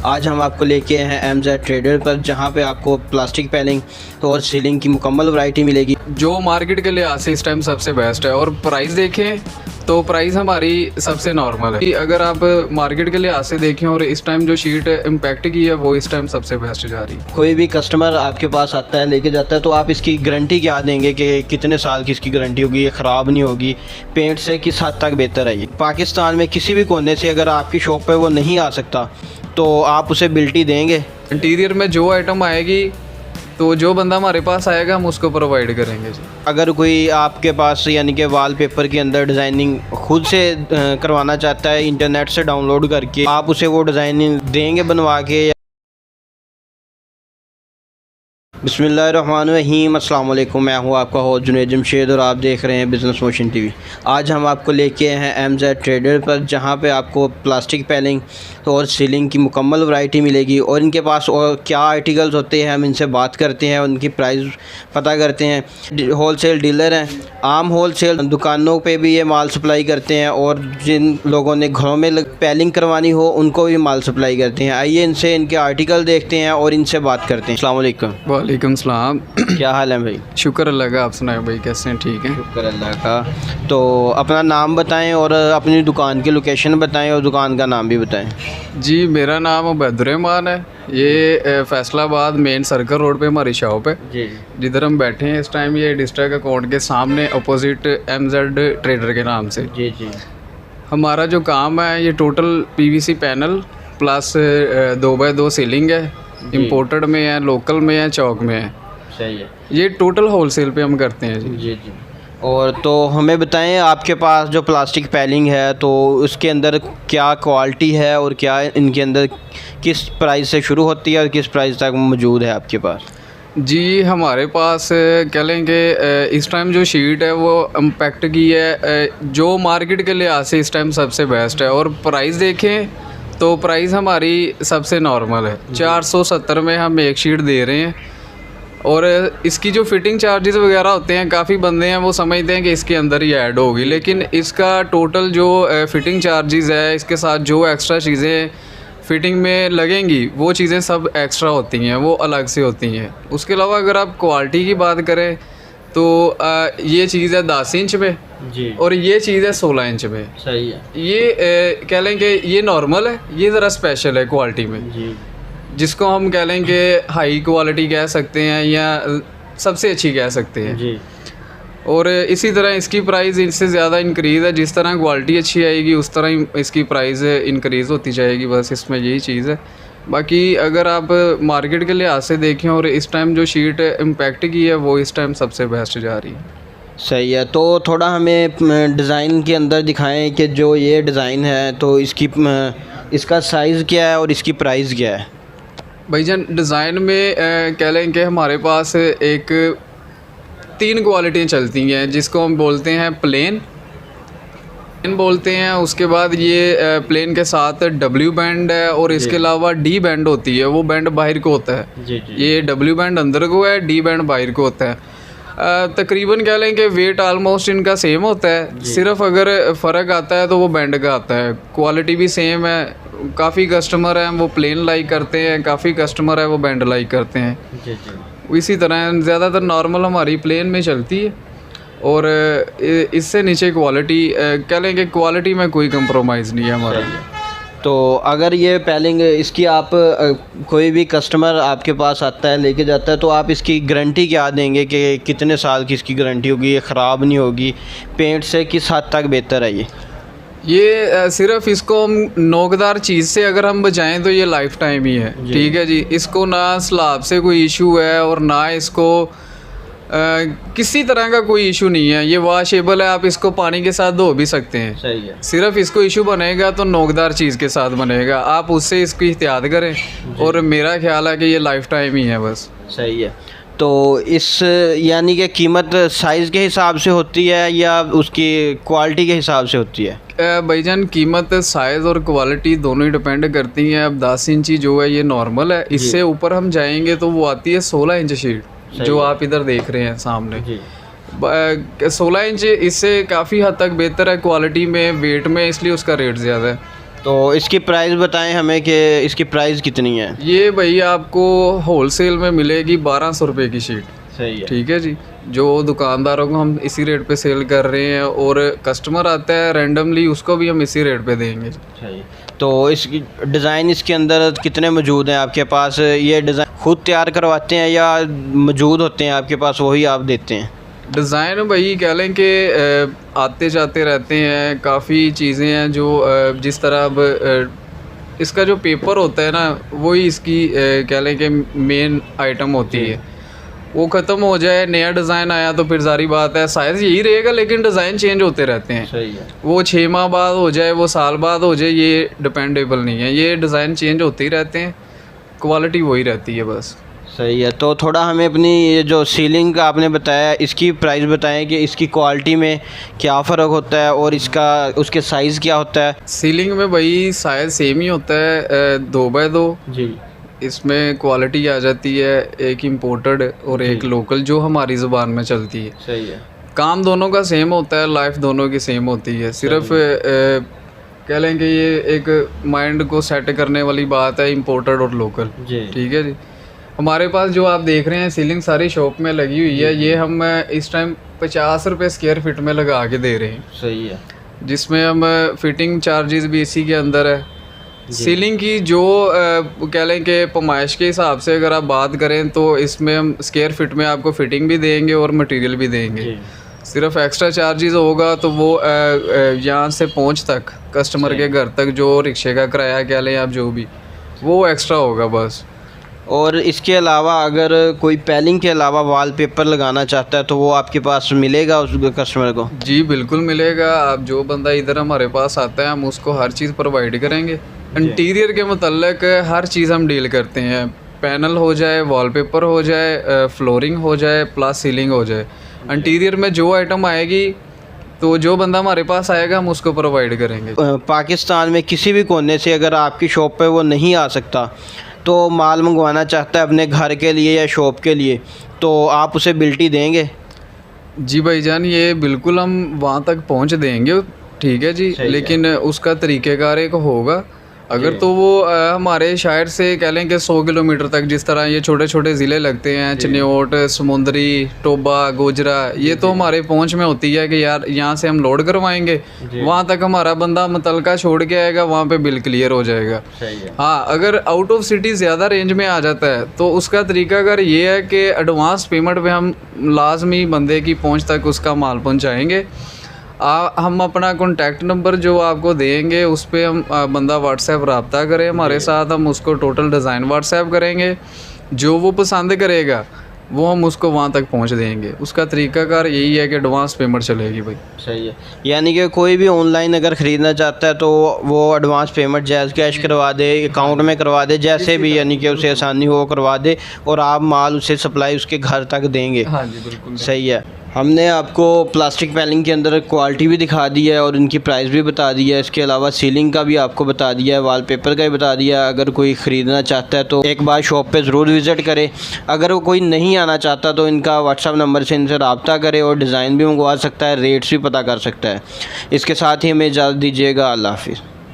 आज हम आपको लेके आए हैं MZ ट्रेडर पर, जहां पे आपको प्लास्टिक पैलिंग और सीलिंग की मुकम्मल वैरायटी मिलेगी जो मार्केट के लिहाज से इस टाइम सबसे बेस्ट है। और प्राइस देखें तो प्राइस हमारी सबसे नॉर्मल है कि अगर आप मार्केट के लिहाज से देखें और इस टाइम जो शीट इम्पैक्ट की है वो इस टाइम सबसे बेस्ट जा रही है। कोई भी कस्टमर आपके पास आता है, लेके जाता है, तो आप इसकी गारंटी क्या देंगे कि कितने साल की इसकी गारंटी होगी, ये ख़राब नहीं होगी, पेंट से किस हद तक बेहतर है ये? पाकिस्तान में किसी भी कोने से अगर आपकी शॉप पे वो नहीं आ सकता तो आप उसे बिल्टी देंगे? इंटीरियर में जो आइटम आएगी तो जो बंदा हमारे पास आएगा हम उसको प्रोवाइड करेंगे जी। अगर कोई आपके पास यानी कि वॉलपेपर के अंदर डिज़ाइनिंग खुद से करवाना चाहता है इंटरनेट से डाउनलोड करके, आप उसे वो डिज़ाइनिंग देंगे बनवा के? बिस्मिल्लाहिर्रहमानिर्रहीम, अस्सलाम वालेकुम। मैं हूँ आपका होस्ट जुनैद जमशेद और आप देख रहे हैं बिज़नेस मोशन टीवी। आज हम आपको लेके आए हैं MZ ट्रेडर पर, जहाँ पे आपको प्लास्टिक पैलिंग और सीलिंग की मुकम्मल वैरायटी मिलेगी। और इनके पास और क्या आर्टिकल्स होते हैं हम इनसे बात करते हैं, उनकी प्राइस पता करते हैं। होलसेल डीलर हैं, आम होलसेल दुकानों पे भी ये माल सप्लाई करते हैं और जिन लोगों ने घरों में पैलिंग करवानी हो उनको भी माल सप्लाई करते हैं। आइए इनसे इनके आर्टिकल देखते हैं और इनसे बात करते हैं। अस्सलाम वालेकुम। वालेकुम सलाम। क्या हाल है भाई? शुक्र अल्लाह का, आप सुनाए भाई कैसे हैं? ठीक हैं, शुक्र अल्लाह का। तो अपना नाम बताएं और अपनी दुकान की लोकेशन बताएं और दुकान का नाम भी बताएं। जी मेरा नाम अब्दुर्रहमान है। ये फैसलाबाद मेन सर्कल रोड पे हमारी शॉप है जी। जिधर हम बैठे हैं इस टाइम। ये डिस्ट्रिक्ट अकाउंट के सामने अपोजिट MZ ट्रेडर के नाम से। जी जी। हमारा जो काम है ये total PVC panel plus 2x2 ceiling है। इम्पोर्टेड में है, लोकल में है, चौक में है। सही है। ये टोटल होलसेल पे हम करते हैं जी। जी जी। और तो हमें बताएं, आपके पास जो प्लास्टिक पैलिंग है तो उसके अंदर क्या क्वालिटी है और क्या इनके अंदर किस प्राइस से शुरू होती है और किस प्राइस तक मौजूद है आपके पास? जी हमारे पास कह लेंगे इस टाइम जो शीट है वो इम्पैक्ट की है जो मार्केट के लिहाज से इस टाइम सबसे बेस्ट है। और प्राइस देखें तो प्राइस हमारी सबसे नॉर्मल है। 470 में हम एक शीट दे रहे हैं। और इसकी जो फ़िटिंग चार्जेस वगैरह होते हैं, काफ़ी बंदे हैं वो समझते हैं कि इसके अंदर ही ऐड होगी, लेकिन इसका टोटल जो फ़िटिंग चार्जेस है, इसके साथ जो एक्स्ट्रा चीज़ें फ़िटिंग में लगेंगी वो चीज़ें सब एक्स्ट्रा होती हैं, वो अलग से होती हैं। उसके अलावा अगर आप क्वालिटी की बात करें तो ये चीज़ है 10 इंच में जी और ये चीज़ है 16 इंच में। सही है। ये कह लें कि ये नॉर्मल है, ये ज़रा स्पेशल है क्वालिटी में, जी। जिसको हम कह लें कि हाई क्वालिटी कह सकते हैं या सबसे अच्छी कह सकते हैं जी। और इसी तरह इसकी प्राइस इससे ज़्यादा इंक्रीज़ है। जिस तरह क्वालिटी अच्छी आएगी उस तरह ही इसकी प्राइस इंक्रीज़ होती जाएगी, बस इसमें यही चीज़ है। बाकी अगर आप मार्केट के लिहाज से देखें और इस टाइम जो शीट इम्पैक्ट की है वो इस टाइम सबसे बेस्ट जा रही है। सही है। तो थोड़ा हमें डिज़ाइन के अंदर दिखाएं कि जो ये डिज़ाइन है तो इसका साइज़ क्या है और इसकी प्राइस क्या है? भाईजान डिज़ाइन में कह लें कि हमारे पास एक 3 क्वालिटियाँ चलती हैं, जिसको हम बोलते हैं प्लेन बोलते हैं। उसके बाद ये प्लेन के साथ W बैंड है और इसके अलावा D बैंड होती है, वो बैंड बाहर को होता है। जी जी। ये W बैंड अंदर को है, D बैंड बाहर को होता है। तकरीबन कह लें कि वेट आलमोस्ट इनका सेम होता है, सिर्फ अगर फ़र्क आता है तो वो बैंड का आता है। क्वालिटी भी सेम है। काफ़ी कस्टमर हैं वो प्लेन लाइक करते हैं, काफ़ी कस्टमर है वो बैंड लाइक करते हैं। जी जी। इसी तरह ज़्यादातर नॉर्मल हमारी प्लेन में चलती है और इससे नीचे क्वालिटी कह लें कि क्वालिटी में कोई कंप्रोमाइज़ नहीं है हमारा। तो अगर ये पैलिंग इसकी आप कोई भी कस्टमर आपके पास आता है, लेके जाता है, तो आप इसकी गारंटी क्या देंगे कि कितने साल की इसकी गारंटी होगी, ये ख़राब नहीं होगी, पेंट से किस हद तक बेहतर है ये? सिर्फ इसको हम नोकदार चीज़ से अगर हम बचाएं तो ये लाइफ टाइम ही है। ठीक है जी। इसको ना स्लाब से कोई इशू है और ना इसको किसी तरह का कोई इशू नहीं है। ये वॉशेबल है, आप इसको पानी के साथ धो भी सकते हैं। सही है। सिर्फ इसको इशू बनेगा तो नोकदार चीज़ के साथ बनेगा, आप उससे इसकी एहतियात करें और मेरा ख्याल है कि ये लाइफ टाइम ही है बस। सही है। तो इस यानी कि कीमत साइज़ के हिसाब से होती है या उसकी क्वालिटी के हिसाब से होती है? भाईजान कीमत साइज़ और क्वालिटी दोनों ही डिपेंड करती हैं। अब 10 इंची जो है ये नॉर्मल है, इससे ऊपर हम जाएंगे तो वो आती है 16 इंच शीट जो आप इधर देख रहे हैं सामने। 16 इंच इससे काफ़ी हद तक बेहतर है क्वालिटी में, वेट में, इसलिए उसका रेट ज़्यादा है। तो इसकी प्राइस बताएं हमें कि इसकी प्राइस कितनी है। ये भाई आपको होलसेल में मिलेगी 1200 रुपये की शीट। सही है। ठीक है जी। जो दुकानदारों को हम इसी रेट पे सेल कर रहे हैं और कस्टमर आता है रैंडमली उसको भी हम इसी रेट पे देंगे। सही। तो इसकी डिज़ाइन इसके अंदर कितने मौजूद हैं आपके पास? ये डिज़ाइन खुद तैयार करवाते हैं या मौजूद होते हैं आपके पास वही आप देते हैं? डिज़ाइन भाई कह लें कि आते जाते रहते हैं, काफ़ी चीज़ें हैं जो जिस तरह अब इसका जो पेपर होता है ना वही इसकी कह लें कि मेन आइटम होती है। वो ख़त्म हो जाए नया डिज़ाइन आया तो फिर सारी बात है साइज़ यही रहेगा लेकिन डिज़ाइन चेंज होते रहते हैं। सही है। वो 6 माह बाद हो जाए वो साल बाद हो जाए ये डिपेंडेबल नहीं है, ये डिज़ाइन चेंज होते ही रहते हैं, क्वालिटी वही रहती है बस। सही है। तो थोड़ा हमें अपनी ये जो सीलिंग का आपने बताया इसकी प्राइस बताएं कि इसकी क्वालिटी में क्या फ़र्क होता है और इसका उसके साइज़ क्या होता है? सीलिंग में भाई साइज़ सेम ही होता है 2x2 जी। इसमें क्वालिटी आ जाती है एक इम्पोर्टेड और एक लोकल जो हमारी ज़ुबान में चलती है। सही है। काम दोनों का सेम होता है, लाइफ दोनों की सेम होती है, सिर्फ कह लें कि ये एक माइंड को सेट करने वाली बात है इम्पोर्टेड और लोकल। जी। ठीक है जी। हमारे पास जो आप देख रहे हैं सीलिंग सारी शॉप में लगी हुई है, ये हम इस टाइम 50 रुपये स्क्वायर फीट में लगा के दे रहे हैं। सही है। जिसमें हम फिटिंग चार्जेस भी इसी के अंदर है। सीलिंग की जो कह लें कि पैमाइश के हिसाब से अगर आप बात करें तो इसमें हम स्क्वायर फिट में आपको फिटिंग भी देंगे और मटेरियल भी देंगे। सिर्फ एक्स्ट्रा चार्जेस होगा तो वो यहाँ से पहुँच तक कस्टमर के घर तक जो रिक्शे का किराया कह लें आप जो भी वो एक्स्ट्रा होगा बस। और इसके अलावा अगर कोई पैलिंग के अलावा वॉलपेपर लगाना चाहता है तो वो आपके पास मिलेगा उस कस्टमर को? जी बिल्कुल मिलेगा। आप जो बंदा इधर हमारे पास आता है हम उसको हर चीज़ प्रोवाइड करेंगे। इंटीरियर के मतलब हर चीज़ हम डील करते हैं, पैनल हो जाए, वॉलपेपर हो जाए, फ्लोरिंग हो जाए, प्लस सीलिंग हो जाए। इंटीरियर में जो आइटम आएगी तो जो बंदा हमारे पास आएगा हम उसको प्रोवाइड करेंगे। पाकिस्तान में किसी भी कोने से अगर आपकी शॉप पे वो नहीं आ सकता तो माल मंगवाना चाहता है अपने घर के लिए या शॉप के लिए तो आप उसे बिल्टी देंगे? जी भाईजान ये बिल्कुल हम वहाँ तक पहुँच देंगे। ठीक है जी। लेकिन उसका तरीक़ेकार एक होगा। अगर तो वो हमारे शायद से कह लें कि 100 किलोमीटर तक जिस तरह ये छोटे छोटे ज़िले लगते हैं चिन्योट, समुंदरी, टोबा, गोजरा, ये तो हमारे पहुंच में होती है कि यार यहाँ से हम लोड करवाएंगे, वहाँ तक हमारा बंदा मुतलका छोड़ के आएगा, वहाँ पे बिल क्लियर हो जाएगा। हाँ अगर आउट ऑफ सिटी ज़्यादा रेंज में आ जाता है तो उसका तरीका अगर ये है कि एडवांस पेमेंट पे हम लाजमी बंदे की पहुँच तक उसका माल पहुँचाएँगे। हम अपना कॉन्टैक्ट नंबर जो आपको देंगे उस पर हम बंदा व्हाट्सएप रब्ता करें हमारे साथ, हम उसको टोटल डिज़ाइन व्हाट्सएप करेंगे, जो वो पसंद करेगा वो हम उसको वहाँ तक पहुँच देंगे। उसका तरीकाकार यही है कि एडवांस पेमेंट चलेगी भाई। सही है। यानी कि कोई भी ऑनलाइन अगर ख़रीदना चाहता है तो वो एडवांस पेमेंट जैज़ कैश करवा दे, अकाउंट में करवा दे, जैसे भी यानी कि उसे आसानी हो करवा दे और आप माल उसे सप्लाई उसके घर तक देंगे। हाँ जी बिल्कुल सही है। हमने आपको प्लास्टिक पैनलिंग के अंदर क्वालिटी भी दिखा दी है और इनकी प्राइस भी बता दी है। इसके अलावा सीलिंग का भी आपको बता दिया है, वॉलपेपर का भी बता दिया है। अगर कोई ख़रीदना चाहता है तो एक बार शॉप पे ज़रूर विज़िट करें। अगर वो कोई नहीं आना चाहता तो इनका व्हाट्सअप नंबर से इनसे रब्ता करे और डिज़ाइन भी मंगवा सकता है, रेट्स भी पता कर सकता है। इसके साथ ही हमें इजाज़त दीजिएगा। अल्लाह हाफ़िज़।